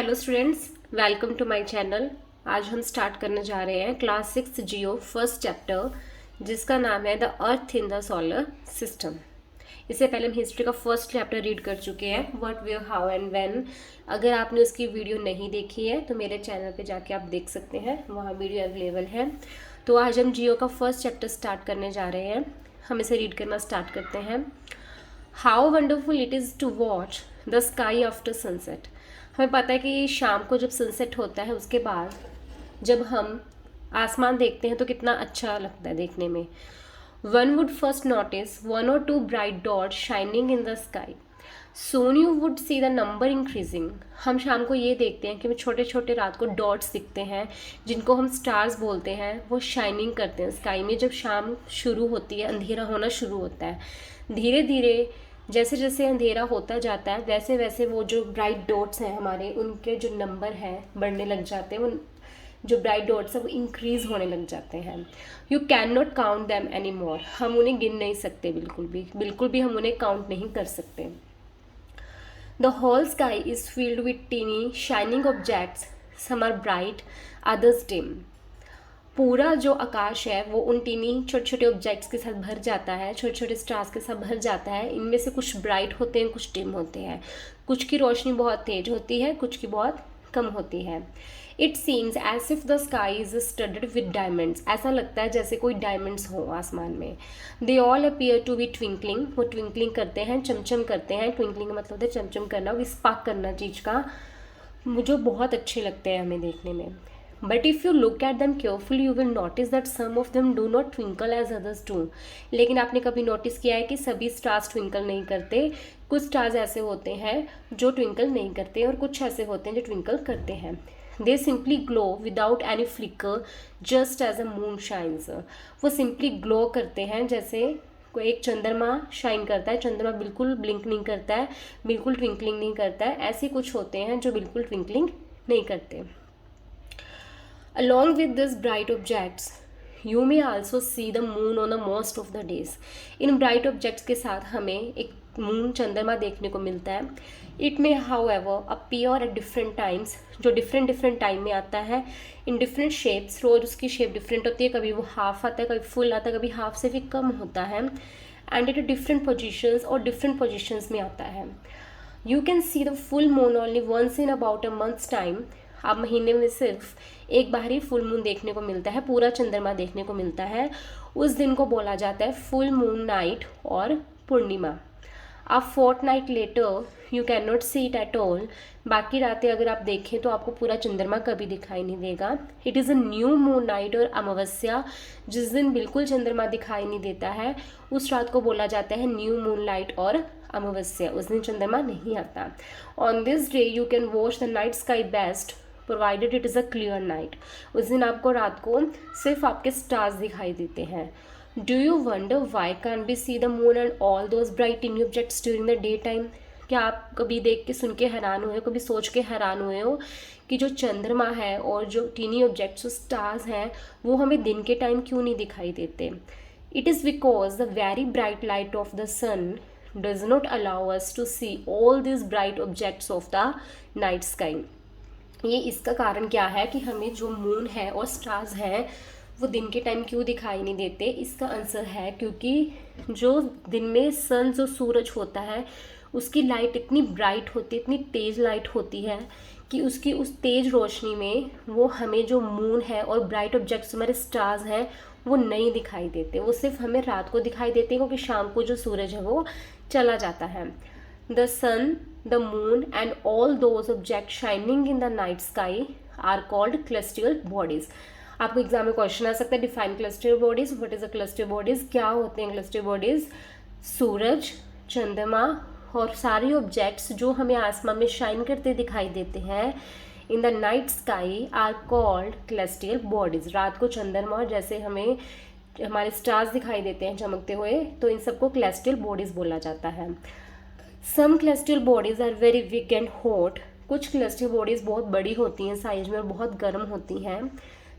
Hello students, welcome to my channel. आज हम start करने जा रहे हैं क्लास 6 जियो फर्स्ट चैप्टर, जिसका नाम है the earth in the solar system. इससे पहले हम हिस्ट्री का फर्स्ट चैप्टर रीड कर चुके हैं, what where how and when. अगर आपने उसकी वीडियो नहीं देखी है तो मेरे चैनल पे जाके आप देख सकते हैं, वहाँ वीडियो अवेलेबल है। तो आज हम जियो का फर्स्ट चैप्टर स्टार्ट करने जा रहे हैं। हम इसे रीड करना स्टार्ट करते हैं। How wonderful it is to watch the sky after sunset. हमें पता है कि शाम को जब सनसेट होता है उसके बाद जब हम आसमान देखते हैं तो कितना अच्छा लगता है देखने में। One would first notice one और two bright dot shining in the sky, soon you would see the number increasing. हम शाम को ये देखते हैं कि छोटे छोटे रात को डॉट्स दिखते हैं जिनको हम स्टार्स बोलते हैं, वो शाइनिंग करते हैं स्काई में। जब शाम शुरू होती है, अंधेरा होना शुरू होता है, धीरे धीरे जैसे जैसे अंधेरा होता जाता है वैसे वैसे वो जो ब्राइट डॉट्स हैं हमारे, उनके जो नंबर हैं बढ़ने लग जाते हैं। वो जो ब्राइट डॉट्स हैं वो इंक्रीज होने लग जाते हैं। You can not count them any more. हम उन्हें गिन नहीं सकते, बिल्कुल भी हम उन्हें काउंट नहीं कर सकते। The whole sky is filled with tiny shining objects, some are bright others dim. पूरा जो आकाश है वो उन टीनी छोटे छोटे ऑब्जेक्ट्स के साथ भर जाता है, छोटे छोटे स्टार्स के साथ भर जाता है। इनमें से कुछ ब्राइट होते हैं, कुछ डिम होते हैं। कुछ की रोशनी बहुत तेज होती है, कुछ की बहुत कम होती है। It seems as if the sky is studded with diamonds. ऐसा लगता है जैसे कोई डायमंड्स हो आसमान में। They all appear to be twinkling. वो ट्विंकलिंग करते हैं, चमचम करते हैं। ट्विंकलिंग का मतलब होता है चमचम करना, स्पार्क करना चीज़ का। मुझे बहुत अच्छे लगते हैं हमें देखने में। But if you look at them carefully you will notice that some of them do not twinkle as others do. लेकिन आपने कभी नोटिस किया है कि सभी स्टार्स ट्विंकल नहीं करते। कुछ स्टार्स ऐसे होते हैं जो ट्विंकल नहीं करते और कुछ ऐसे होते हैं जो ट्विंकल करते हैं। They simply glow without any flicker just as a moon shines. वो सिंपली ग्लो करते हैं जैसे कोई एक चंद्रमा शाइन करता है। चंद्रमा बिल्कुल ब्लिंक नहीं करता है, बिल्कुल ट्विंकलिंग नहीं करता है। ऐसे कुछ होते हैं जो बिल्कुल ट्विंकलिंग नहीं करते। Along with these bright objects, you may also see the moon on the most of the days. In bright objects के साथ हमें एक मून चंद्रमा देखने को मिलता है। It may however appear at different times, जो different टाइम में आता है, in different shapes। रोज उसकी शेप डिफरेंट होती है, कभी वो हाफ आता है, कभी फुल आता है, कभी हाफ से भी कम होता है। एंड एट डिफरेंट पोजिशंस, और डिफरेंट पोजिशंस में आता है। You can see the full moon only once in about a months time. अब महीने में सिर्फ एक बार ही फुल मून देखने को मिलता है, पूरा चंद्रमा देखने को मिलता है। उस दिन को बोला जाता है फुल मून नाइट और पूर्णिमा। अब fortnight later you can not see it at all. बाकी रातें अगर आप देखें तो आपको पूरा चंद्रमा कभी दिखाई नहीं देगा। It is a new moon night और अमावस्या, जिस दिन बिल्कुल चंद्रमा दिखाई नहीं देता है उस रात को बोला जाता है न्यू मून नाइट और अमावस्या। उस दिन चंद्रमा नहीं आता। On this day you can watch the night sky best provided it is a clear night. उस दिन आपको रात को सिर्फ आपके स्टार्स दिखाई देते हैं। Do you wonder why can we see the moon and all those bright tiny objects during the day time. क्या आप कभी देख के सुन के हैरान हुए हो, कभी सोच के हैरान हुए हो कि जो चंद्रमा है और जो टीनी ऑब्जेक्ट्स स्टार्स हैं वो हमें दिन के टाइम क्यों नहीं दिखाई देते? It is because the very bright light of the sun does not allow us to see all this bright objects of the night sky. ये इसका कारण क्या है कि हमें जो मून है और स्टार्स हैं वो दिन के टाइम क्यों दिखाई नहीं देते? इसका आंसर है क्योंकि जो दिन में सन, जो सूरज होता है, उसकी लाइट इतनी ब्राइट होती है, इतनी तेज़ लाइट होती है कि उसकी उस तेज़ रोशनी में वो हमें जो मून है और ब्राइट ऑब्जेक्ट्स हमारे स्टार्स हैं वो नहीं दिखाई देते। वो सिर्फ हमें रात को दिखाई देते हैं क्योंकि शाम को जो सूरज है वो चला जाता है। The sun, the moon and all those objects shining in the night sky are called celestial bodies. आपको एग्जाम में क्वेश्चन आ सकता है, define cluster bodies. What is a cluster bodies? क्या होते हैं क्लस्टर बॉडीज? सूरज, चंद्रमा और सारे ऑब्जेक्ट्स जो हमें आसमान में शाइन करते दिखाई देते हैं in the night sky are called celestial bodies. रात को चंद्रमा जैसे हमें हमारे स्टार्स दिखाई देते हैं चमकते हुए, तो इन सबको क्लस्टियल बॉडीज बोला जाता है। Some celestial bodies are very big and hot. कुछ celestial बॉडीज़ बहुत बड़ी होती हैं साइज में और बहुत गर्म होती हैं।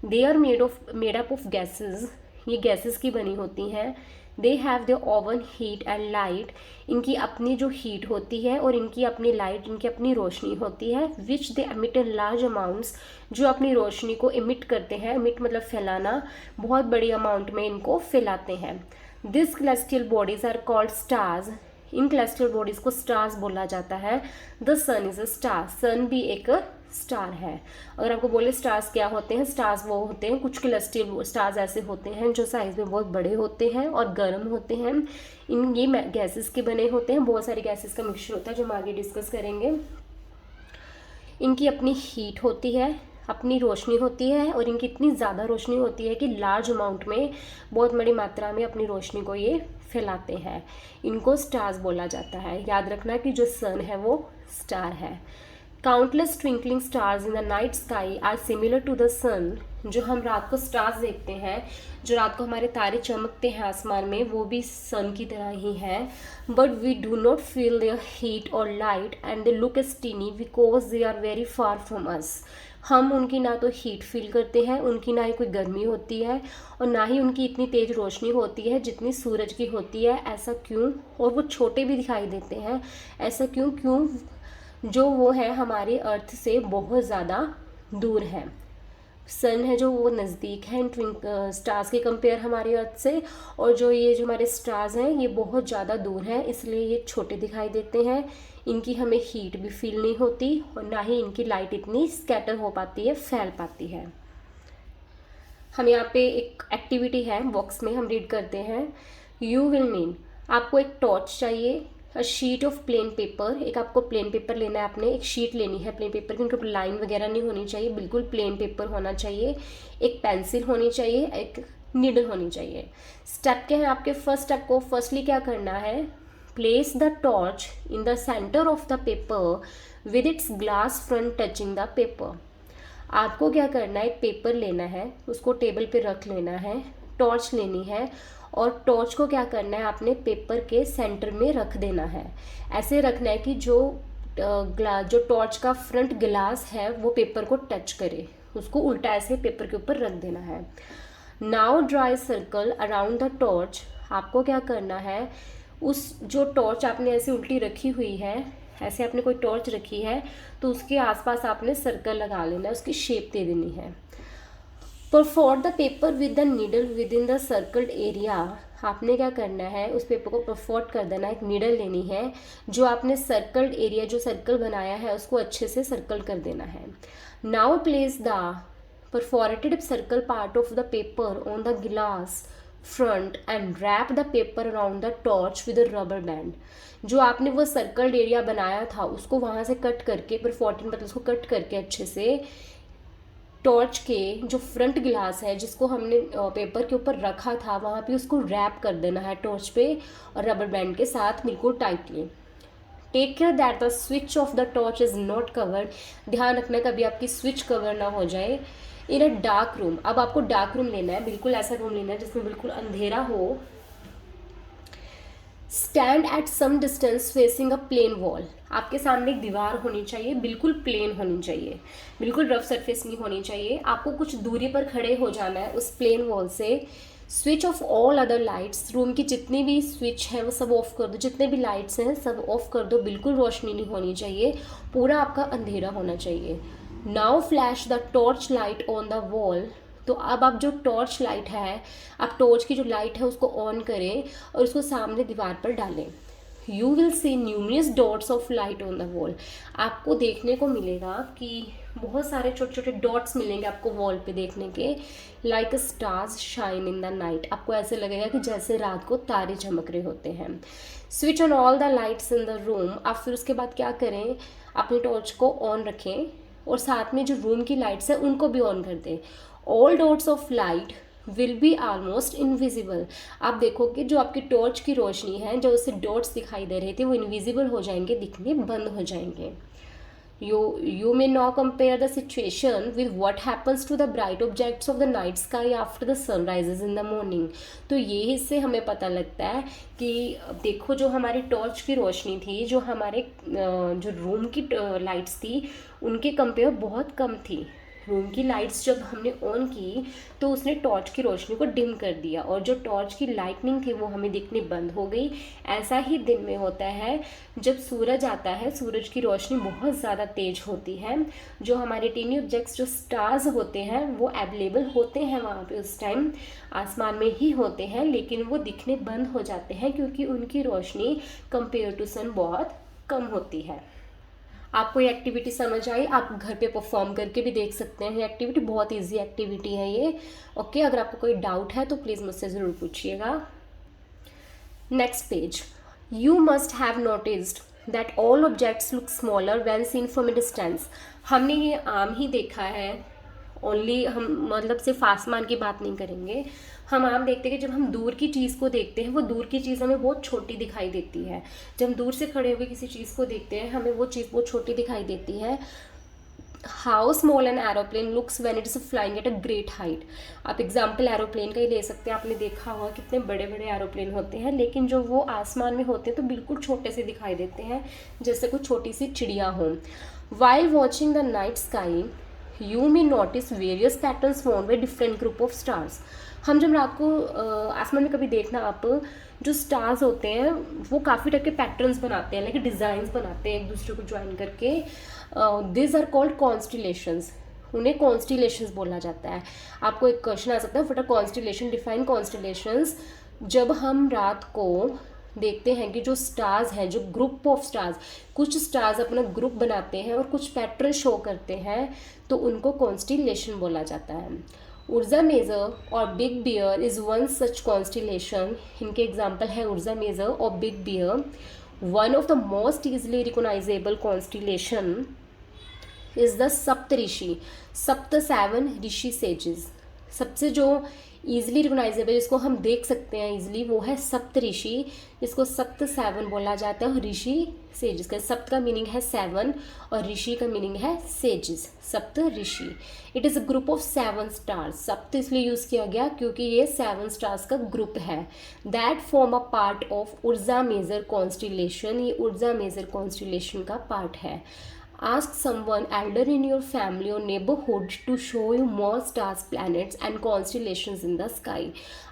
They are made up of gases. ये गैसेस की बनी होती हैं। They have the own heat and light, इनकी अपनी जो हीट होती है और इनकी अपनी लाइट, इनकी अपनी रोशनी होती है, which they emit in large amounts, जो अपनी रोशनी को इमिट करते हैं, इमिट मतलब फैलाना, बहुत बड़ी अमाउंट में इनको फैलाते हैं। This celestial bodies are called stars, इन celestial बॉडीज को स्टार्स बोला जाता है। The sun is a star, sun भी एक स्टार है। अगर आपको बोले स्टार्स क्या होते हैं, स्टार्स वो होते हैं, कुछ celestial स्टार्स ऐसे होते हैं जो साइज में बहुत बड़े होते हैं और गर्म होते हैं। ये गैसेस के बने होते हैं, बहुत सारे गैसेस का मिक्सचर होता है जो हम आगे डिस्कस करेंगे। इनकी अपनी हीट होती है, अपनी रोशनी होती है, और इनकी इतनी ज़्यादा रोशनी होती है कि लार्ज अमाउंट में, बहुत बड़ी मात्रा में अपनी रोशनी को ये फैलाते हैं। इनको स्टार्स बोला जाता है। याद रखना कि जो सन है वो स्टार है। Countless twinkling stars in the night sky are similar to the sun, जो हम रात को स्टार्स देखते हैं, जो रात को हमारे तारे चमकते हैं आसमान में, वो भी सन की तरह ही है। But we do not feel their heat और light and they look as tiny because they are very far from us. हम उनकी ना तो हीट फील करते हैं, उनकी ना ही कोई गर्मी होती है, और ना ही उनकी इतनी तेज़ रोशनी होती है जितनी सूरज की होती है। ऐसा क्यों? और वो छोटे भी दिखाई देते हैं। ऐसा क्यों? जो वो है हमारे अर्थ से बहुत ज़्यादा दूर है। सन है जो वो नज़दीक है इन स्टार्स के कंपेयर हमारे अर्थ से, और जो हमारे स्टार्स हैं ये बहुत ज़्यादा दूर हैं, इसलिए ये छोटे दिखाई देते हैं। इनकी हमें हीट भी फील नहीं होती, और ना ही इनकी लाइट इतनी स्कैटर हो पाती है, फैल पाती है। हम यहाँ पे एक एक्टिविटी है बॉक्स में, हम रीड करते हैं। यू विल नीड, आपको एक टॉर्च चाहिए, a sheet of plain paper, एक आपको प्लेन पेपर लेना है, आपने एक शीट लेनी है प्लेन पेपर की, उनके ऊपर लाइन वगैरह नहीं होनी चाहिए, बिल्कुल प्लेन पेपर होना चाहिए। एक पेंसिल होनी चाहिए, एक नीडल होनी चाहिए। स्टेप क्या है आपके? फर्स्ट स्टेप को फर्स्टली क्या करना है? Place the torch in the centre of the paper with its glass front touching the paper. आपको क्या करना है? एक पेपर लेना है, उसको टेबल पे रख लेना है, टॉर्च लेनी है, और टॉर्च को क्या करना है? आपने पेपर के सेंटर में रख देना है। ऐसे रखना है कि जो टॉर्च का फ्रंट ग्लास है वो पेपर को टच करे, उसको उल्टा ऐसे पेपर के ऊपर रख देना है। Now dry circle around the torch, आपको क्या करना है? उस जो टॉर्च आपने ऐसे उल्टी रखी हुई है, ऐसे आपने कोई टॉर्च रखी है तो उसके आसपास आपने सर्कल लगा लेना है, उसकी शेप दे देनी है। Perforate the paper with the needle within the circled area, आपने क्या करना है? उस पेपर को परफोर्ट कर देना, एक नीडल लेनी है, जो आपने सर्कल्ड एरिया, जो सर्कल बनाया है उसको अच्छे से सर्कल कर देना है। Now place the perforated circle part of the paper on the glass front end wrap the paper around the torch with a rubber band, जो आपने वो सर्कल्ड एरिया बनाया था उसको वहाँ से कट करके, परफोर्टेड मतलब उसको कट करके अच्छे से टॉर्च के जो फ्रंट ग्लास है जिसको हमने पेपर के ऊपर रखा था वहाँ पे उसको रैप कर देना है टॉर्च पे, और रबर बैंड के साथ बिल्कुल tightly. Take care that the switch of the torch is not covered, ध्यान रखना कभी आपकी स्विच कवर ना हो जाए। इन अ डार्क रूम, अब आपको डार्क रूम लेना है, बिल्कुल ऐसा रूम लेना है जिसमें बिल्कुल अंधेरा हो। Stand at some distance facing a plain wall, आपके सामने एक दीवार होनी चाहिए, बिल्कुल प्लेन होनी चाहिए, बिल्कुल रफ सरफेस नहीं होनी चाहिए। आपको कुछ दूरी पर खड़े हो जाना है उस प्लेन वॉल से। Switch off all other lights, room की जितनी भी स्विच है वो सब ऑफ कर दो, जितने भी लाइट्स हैं सब ऑफ कर दो, बिल्कुल रोशनी नहीं होनी चाहिए, पूरा आपका अंधेरा होना चाहिए। Now flash the torch light on the wall, तो अब आप जो टॉर्च लाइट है, आप टॉर्च की जो लाइट है उसको ऑन करें और उसको सामने दीवार पर डालें। You will see numerous dots of light on the wall, आपको देखने को मिलेगा कि बहुत सारे छोटे छोटे डॉट्स मिलेंगे आपको वॉल पे देखने के, like stars shine in the night, आपको ऐसे लगेगा कि जैसे रात को तारे चमक रहे होते हैं। Switch on all the lights in the room, आप फिर उसके बाद क्या करें? अपनी टॉर्च को ऑन रखें और साथ में जो रूम की लाइट्स हैं उनको भी ऑन कर दें। All dots of light will be almost invisible, आप देखोगे जो आपकी टॉर्च की रोशनी है, जो उससे डॉट्स दिखाई दे रहे थे वो इनविजिबल हो जाएंगे, दिखने बंद हो जाएंगे। You may now compare the situation with what happens to the bright objects of the night sky after the sun rises in the morning। तो ये इससे हमें पता लगता है कि देखो जो हमारी टॉर्च की रोशनी थी, जो हमारे जो रूम की लाइट्स थी उनके कंपेयर बहुत कम थी, रूम की लाइट्स जब हमने ऑन की तो उसने टॉर्च की रोशनी को डिम कर दिया और जो टॉर्च की लाइटनिंग थी वो हमें दिखनी बंद हो गई। ऐसा ही दिन में होता है जब सूरज आता है, सूरज की रोशनी बहुत ज़्यादा तेज होती है। जो हमारे टीनी ऑब्जेक्ट्स जो स्टार्स होते हैं वो अवेलेबल होते हैं वहाँ पे उस टाइम आसमान में ही होते हैं, लेकिन वो दिखने बंद हो जाते हैं क्योंकि उनकी रोशनी कंपेयर टू सन बहुत कम होती है। आपको ये एक्टिविटी समझ आई? आप घर पे परफॉर्म करके भी देख सकते हैं। ये एक्टिविटी बहुत इजी एक्टिविटी है ये। ओके, अगर आपको कोई डाउट है तो प्लीज़ मुझसे ज़रूर पूछिएगा। Next page. You must have noticed that all objects look smaller when seen from a distance. हमने ये आम ही देखा है, ओनली हम मतलब सिर्फ आसमान की बात नहीं करेंगे। हम आम देखते हैं कि जब हम दूर की चीज़ को देखते हैं वो दूर की चीज़ हमें बहुत छोटी दिखाई देती है। जब हम दूर से खड़े होकर किसी चीज़ को देखते हैं हमें वो चीज़ बहुत छोटी दिखाई देती है। How small an aeroplane looks when it is flying at a great height. आप एग्जाम्पल एरोप्लेन का ही ले सकते हैं। आपने देखा होगा कितने बड़े बड़े एरोप्लेन होते हैं, लेकिन जो वो आसमान में होते हैं तो बिल्कुल छोटे से दिखाई देते हैं, जैसे कोई छोटी सी चिड़िया हो। While watching the night sky you may notice various patterns form by different group of stars. हम जब रात को आसमान में कभी देखना आप, जो स्टार्स होते हैं वो काफ़ी टाइप के पैटर्न्स बनाते हैं, लाइक डिज़ाइंस बनाते हैं एक दूसरे को ज्वाइन करके। This are called constellations. उन्हें कॉन्स्टिलेशंस बोला जाता है। आपको एक क्वेश्चन आ सकता है, what are constellation, define constellations. जब हम रात को देखते हैं कि जो स्टार्स हैं, जो ग्रुप ऑफ स्टार्स, कुछ स्टार्स अपना ग्रुप बनाते हैं और कुछ पैटर्न शो करते हैं, तो उनको कॉन्स्टिलेशन बोला जाता है। उर्जा मेजर और big bear is one such constellation. इनके एग्जाम्पल है उर्जा मेजर और big bear. One of the most easily recognizable constellation is the Saptarishi. सप्त 7 ऋषि सेजेस। सबसे जो ईजिली रिकोगनाइजेबल, जिसको हम देख सकते हैं ईजिली, वो है सप्त ऋषि, जिसको सप्त 7 बोला जाता है। और ऋषि सेजेस का सप्त का मीनिंग है 7 और ऋषि का मीनिंग है सेजेस, सप्त ऋषि। It is a group of 7 stars. सप्त इसलिए यूज़ किया गया क्योंकि ये 7 स्टार्स का ग्रुप है। That form a part of उर्जा मेजर कॉन्स्टिलेशन। ये उर्जा मेजर कॉन्स्टिलेशन का पार्ट है। Ask someone elder in your family or neighborhood to show you more stars, planets and constellations in the sky.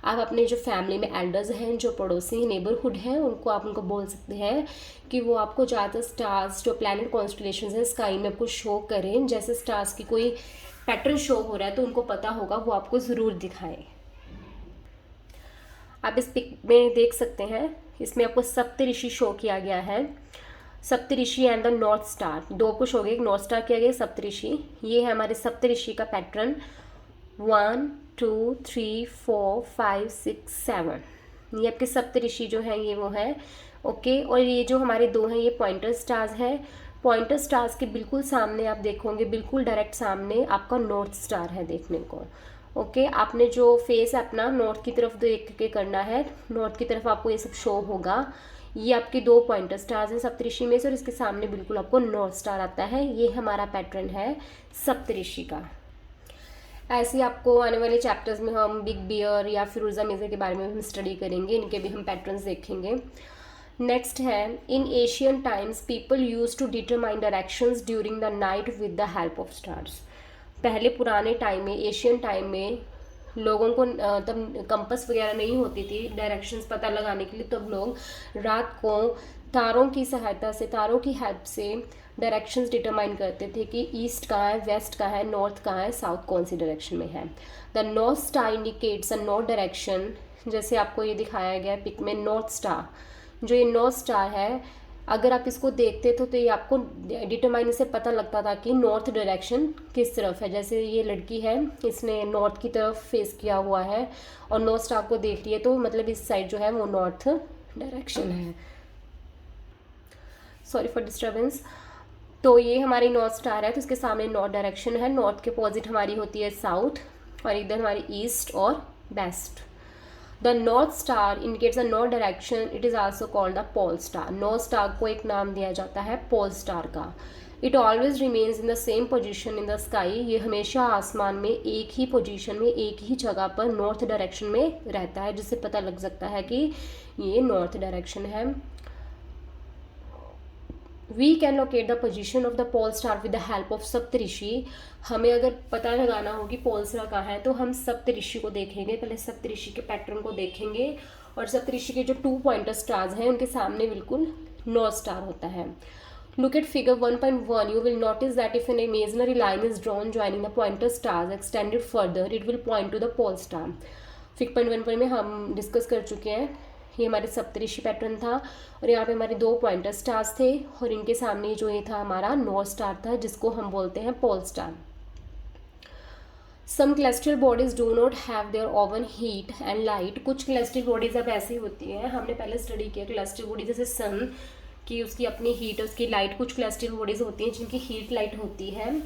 आप अपने जो फैमिली में एल्डर्स हैं, जो पड़ोसी नेबरहुड हैं, उनको आप उनको बोल सकते हैं कि वो आपको ज़्यादा स्टार्स, जो प्लैनेट कॉन्स्टलेशंस हैं स्काई में, आपको शो करें। जैसे स्टार्स की कोई पैटर्न शो हो रहा है तो उनको पता होगा, वो आपको ज़रूर दिखाएं। आप इस पिक में देख सकते हैं, इसमें आपको सप्तऋषि शो किया गया है। सप्तऋषि एंड द नॉर्थ स्टार, दो कुछ हो गए, एक नॉर्थ स्टार किया गया, सप्तऋषि। ये है हमारे सप्तऋषि का पैटर्न। 1 2 3 4 5 6 7। ये आपके सप्तऋषि जो है ये वो है। ओके, और ये जो हमारे दो हैं ये पॉइंटर स्टार्स हैं। पॉइंटर स्टार्स के बिल्कुल सामने आप देखोगे, बिल्कुल डायरेक्ट सामने आपका नॉर्थ स्टार है देखने को। ओके, आपने जो फेस अपना नॉर्थ की तरफ देख के करना है, नॉर्थ की तरफ आपको ये सब शो होगा। ये आपके दो पॉइंटर स्टार्स हैं सप्तऋषि में से, और इसके सामने बिल्कुल आपको नॉर्थ स्टार आता है। ये हमारा पैटर्न है सप्तऋषि का। ऐसे ही आपको आने वाले चैप्टर्स में हम बिग बियर या फिर उर्जा मेजर के बारे में हम स्टडी करेंगे, इनके भी हम पैटर्न्स देखेंगे। नेक्स्ट है, in ancient times people use to determine directions during the night with the help of stars. पहले पुराने टाइम में, एशियन टाइम में लोगों को तब कंपस वगैरह नहीं होती थी डायरेक्शंस पता लगाने के लिए, तब लोग रात को तारों की सहायता से, तारों की हेल्प से डायरेक्शंस डिटरमाइन करते थे कि ईस्ट कहाँ है, वेस्ट कहाँ है, नॉर्थ कहाँ है, साउथ कौन सी डायरेक्शन में है। The north star indicates a north direction. जैसे आपको ये दिखाया गया पिक में, नॉर्थ स्टार, जो ये नॉर्थ स्टार है, अगर आप इसको देखते तो ये आपको डिटरमाइन से पता लगता था कि नॉर्थ डायरेक्शन किस तरफ है। जैसे ये लड़की है, इसने नॉर्थ की तरफ फेस किया हुआ है और नॉर्थ स्टार को देख रही है, तो मतलब इस साइड जो है वो नॉर्थ डायरेक्शन है। Sorry for disturbance. तो ये हमारी नॉर्थ स्टार है, तो इसके सामने नॉर्थ डायरेक्शन है। नॉर्थ के अपोजिट हमारी होती है साउथ, और इधर हमारी ईस्ट और waste. The North Star indicates the north direction. It is also called the pole star. North Star को एक नाम दिया जाता है pole star का। It always remains in the same position in the sky. ये हमेशा आसमान में एक ही पोजीशन में, एक ही जगह पर नॉर्थ डायरेक्शन में रहता है, जिससे पता लग सकता है कि ये नॉर्थ डायरेक्शन है। We can locate the position of the pole star with the help of Saptarishi. हमें अगर पता लगाना होगी पोल स्टार कहाँ है तो हम सप्तऋषि को देखेंगे, पहले सप्तऋषि के पैटर्न को देखेंगे और सप्तऋषि के जो 2 पॉइंटर स्टार्स हैं उनके सामने बिल्कुल नॉर्थ स्टार होता है। Look at figure 1.1. You will notice that if an imaginary line is drawn joining the pointer stars extended further, it will point to the pole star. Fig 1.1 पर में हम discuss कर चुके हैं, ये हमारे सप्तऋषि पैटर्न था और यहाँ पे हमारे 2 पॉइंटर स्टार्स थे और इनके सामने जो ये था हमारा नॉर्थ स्टार था जिसको हम बोलते हैं pole star. Some celestial bodies do not have their own heat and light। कुछ celestial bodies अब ऐसी होती हैं, हमने पहले स्टडी किया celestial bodies जैसे सन की उसकी अपनी हीट उसकी लाइट, कुछ celestial bodies होती हैं जिनकी हीट लाइट होती है।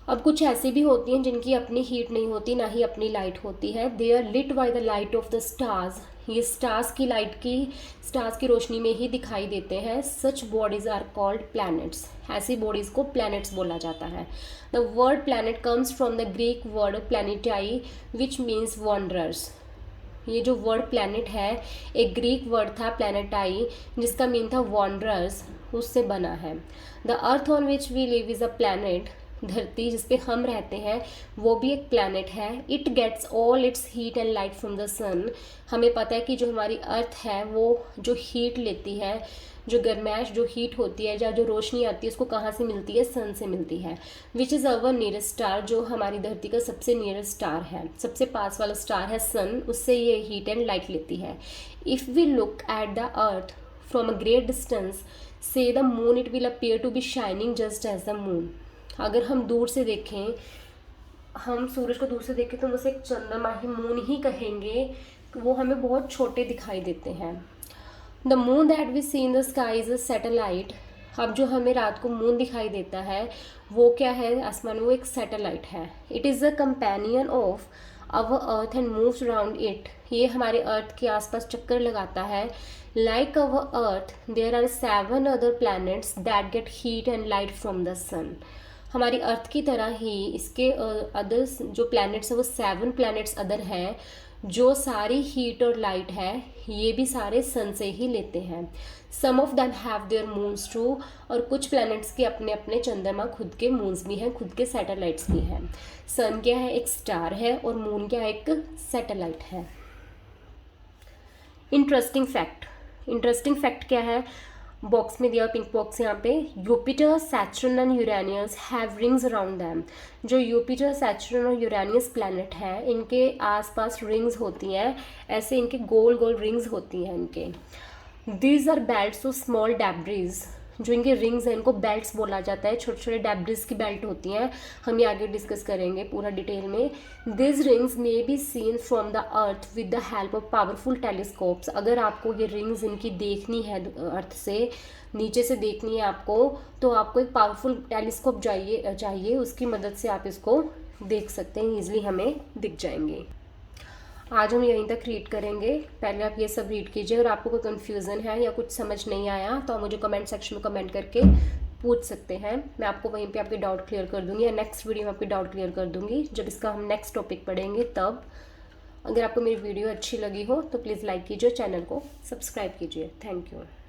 अब कुछ ऐसी भी होती हैं जिनकी अपनी हीट नहीं होती ना ही अपनी लाइट होती है। They are lit by the light of the stars. ये स्टार्स की रोशनी में ही दिखाई देते हैं। Such bodies are called planets. ऐसी बॉडीज़ को प्लैनेट्स बोला जाता है। The word planet comes from the Greek word planetai which means wanderers. ये जो वर्ड प्लैनेट है एक ग्रीक वर्ड था प्लैनेटाई जिसका मीन था वॉन्डरर्स, उससे बना है। The earth on which we live is a planet. धरती जिस पे हम रहते हैं वो भी एक प्लैनेट है। It gets all its heat and light from the sun. हमें पता है कि जो हमारी अर्थ है वो जो हीट लेती है, जो गर्माइश जो हीट होती है या जो रोशनी आती है उसको कहाँ से मिलती है, सन से मिलती है। Which is our nearest star. जो हमारी धरती का सबसे नियरेस्ट स्टार है, सबसे पास वाला स्टार है सन, उससे ये हीट एंड लाइट लेती है। If we look at the earth from a great distance से the moon it will appear to be shining just as the moon. अगर हम दूर से देखें, हम सूरज को दूर से देखें तो उसे एक चंद्रमा ही मून ही कहेंगे, वो हमें बहुत छोटे दिखाई देते हैं। The moon that we see in the sky is a satellite. अब जो हमें रात को मून दिखाई देता है वो क्या है आसमान में, वो एक सैटेलाइट है। It is a companion of our earth and moves around it. ये हमारे अर्थ के आसपास चक्कर लगाता है। Like our earth there are 7 other planets that get heat and light from the sun. हमारी अर्थ की तरह ही इसके अदर्स जो प्लैनेट्स हैं वो 7 प्लैनेट्स अदर हैं जो सारी हीट और लाइट है ये भी सारे सन से ही लेते हैं। Some of them have their moons too. और कुछ प्लैनेट्स के अपने अपने चंद्रमा खुद के मून्स भी हैं, खुद के सैटेलाइट्स भी हैं। सन क्या है, एक स्टार है और मून क्या है, एक सैटेलाइट है। इंटरेस्टिंग फैक्ट क्या है, बॉक्स में दिया पिंक बॉक्स यहाँ पे। Jupiter, Saturn and Uranus have rings around them. जो यूपिटर, सैटर्न और यूरेनियस प्लैनेट है इनके आसपास रिंग्स होती हैं, ऐसे इनके गोल गोल रिंग्स होती हैं इनके। These are belts of small debris. जो इनके रिंग्स हैं इनको बेल्ट्स बोला जाता है, छोटे छोटे डेब्रिज की बेल्ट होती हैं, हम ये आगे डिस्कस करेंगे पूरा डिटेल में। This rings may be seen from the earth with the help of powerful telescopes. अगर आपको ये रिंग्स इनकी देखनी है अर्थ से नीचे से देखनी है आपको, तो आपको एक पावरफुल टेलीस्कोप चाहिए, उसकी मदद से आप इसको देख सकते हैं, ईजिली हमें दिख जाएंगे। आज हम यहीं तक रीड करेंगे, पहले आप ये सब रीड कीजिए और आपको कोई कन्फ्यूज़न है या कुछ समझ नहीं आया तो आप मुझे कमेंट सेक्शन में कमेंट करके पूछ सकते हैं। मैं आपको वहीं पे आपके डाउट क्लियर कर दूंगी या नेक्स्ट वीडियो में आपके डाउट क्लियर कर दूंगी जब इसका हम नेक्स्ट टॉपिक पढ़ेंगे तब। अगर आपको मेरी वीडियो अच्छी लगी हो तो प्लीज़ लाइक कीजिए, चैनल को सब्सक्राइब कीजिए। Thank you.